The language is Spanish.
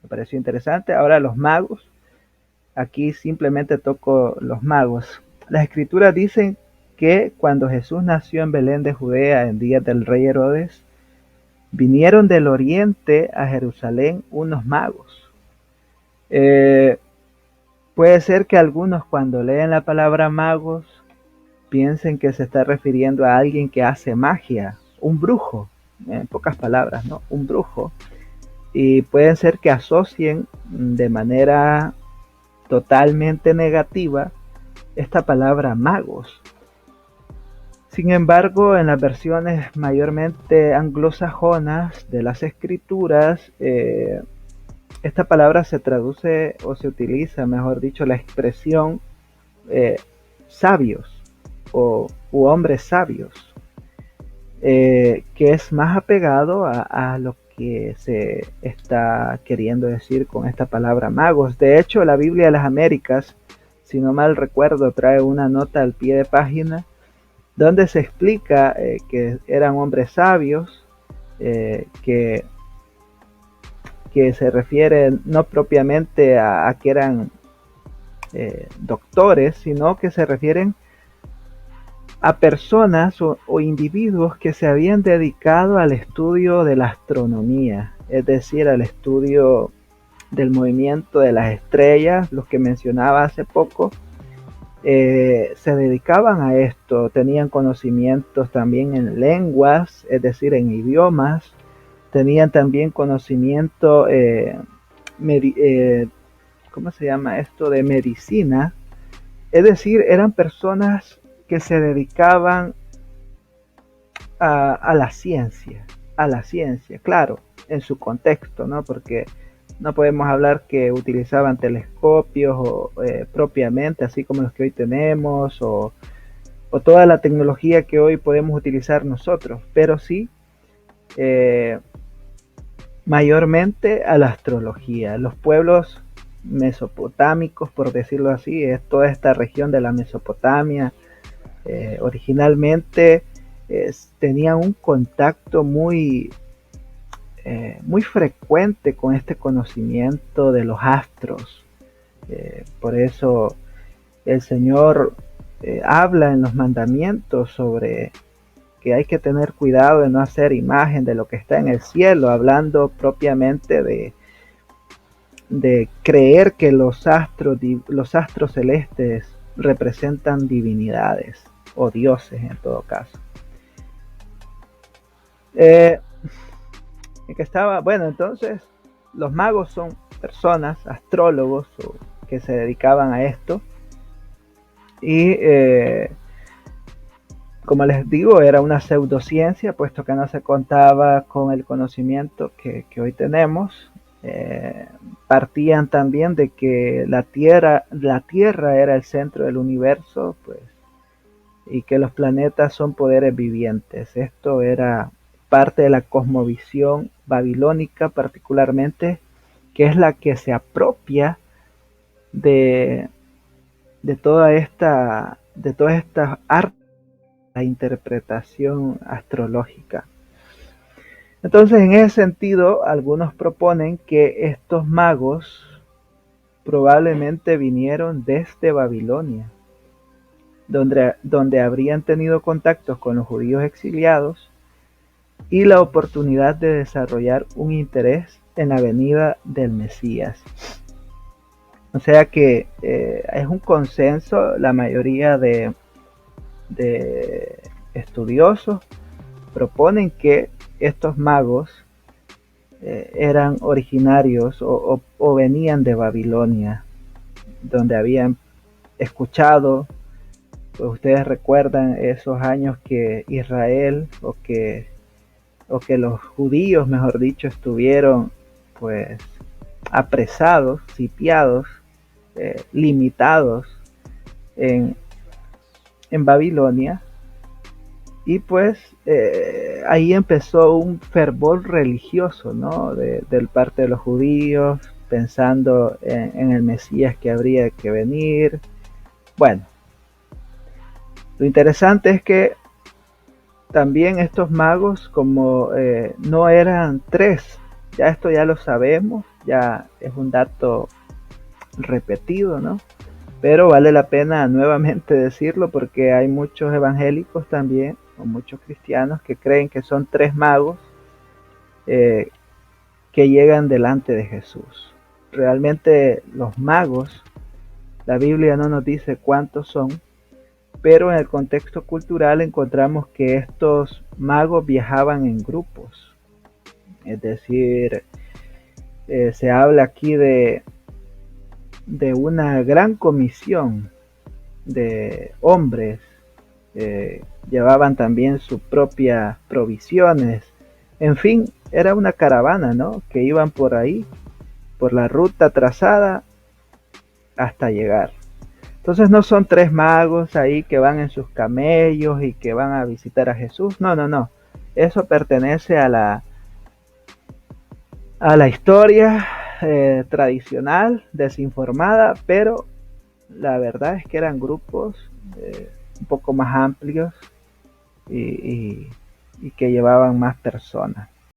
Me pareció interesante. Ahora los magos, aquí simplemente toco los magos. Las escrituras dicen que cuando Jesús nació en Belén de Judea en días del rey Herodes, vinieron del oriente a Jerusalén unos magos. Eh, Puede ser que algunos cuando leen la palabra magos piensen que se está refiriendo a alguien que hace magia, un brujo, en pocas palabras, ¿no? Un brujo. Y pueden ser que asocien de manera totalmente negativa esta palabra magos. Sin embargo, en las versiones mayormente anglosajonas de las escrituras, esta palabra se traduce o se utiliza, mejor dicho, la expresión eh, sabios u hombres sabios, que es más apegado a lo que se está queriendo decir con esta palabra magos. De hecho, la Biblia de las Américas, si no mal recuerdo, trae una nota al pie de página donde se explica que eran hombres sabios, que se refiere no propiamente a que eran doctores, sino que se refieren a personas o individuos que se habían dedicado al estudio de la astronomía, es decir, al estudio del movimiento de las estrellas, los que mencionaba hace poco. Se dedicaban a esto, tenían conocimientos también en lenguas, es decir, en idiomas, tenían también conocimiento, ¿cómo se llama esto? De medicina, es decir, eran personas que se dedicaban a la ciencia, claro, en su contexto, ¿no? Porque no podemos hablar que utilizaban telescopios propiamente, así como los que hoy tenemos, o toda la tecnología que hoy podemos utilizar nosotros, pero sí eh, mayormente a la astrología. Los pueblos mesopotámicos, por decirlo así, es toda esta región de la Mesopotamia, originalmente tenían un contacto muy frecuente con este conocimiento de los astros. Por eso el Señor habla en los mandamientos sobre que hay que tener cuidado de no hacer imagen de lo que está en el cielo, hablando propiamente de creer que los astros celestes representan divinidades o dioses en todo caso. Que estaba, bueno, entonces los magos son personas, astrólogos que se dedicaban a esto y como les digo, era una pseudociencia, puesto que no se contaba con el conocimiento que hoy tenemos. Partían también de que la tierra era el centro del universo, pues, y que los planetas son poderes vivientes. Esto era parte de la cosmovisión babilónica, particularmente, que es la que se apropia de, de toda esta arte, la interpretación astrológica. Entonces, en ese sentido, algunos proponen que estos magos probablemente vinieron desde Babilonia, donde habrían tenido contactos con los judíos exiliados y la oportunidad de desarrollar un interés en la venida del Mesías. O sea que es un consenso, la mayoría de estudiosos proponen que estos magos eran originarios o venían de Babilonia, donde habían escuchado, pues ustedes recuerdan esos años que Israel o que los judíos, mejor dicho, estuvieron pues apresados, sitiados, limitados en, en Babilonia. Y pues ahí empezó un fervor religioso, ¿no? Del parte de los judíos, pensando en el Mesías que habría que venir. Bueno, lo interesante es que también estos magos, como no eran tres, ya esto ya lo sabemos, ya es un dato repetido, ¿no? Pero vale la pena nuevamente decirlo porque hay muchos evangélicos también, o muchos cristianos que creen que son tres magos eh, que llegan delante de Jesús. Realmente los magos, la Biblia no nos dice cuántos son, pero en el contexto cultural encontramos que estos magos viajaban en grupos. Es decir, se habla aquí de una gran comisión de hombres, llevaban también sus propias provisiones, en fin, era una caravana, ¿no? Que iban por ahí, por la ruta trazada hasta llegar. Entonces no son tres magos ahí que van en sus camellos y que van a visitar a Jesús, no, no, no. Eso pertenece a la historia tradicional, desinformada, pero la verdad es que eran grupos un poco más amplios y, y que llevaban más personas.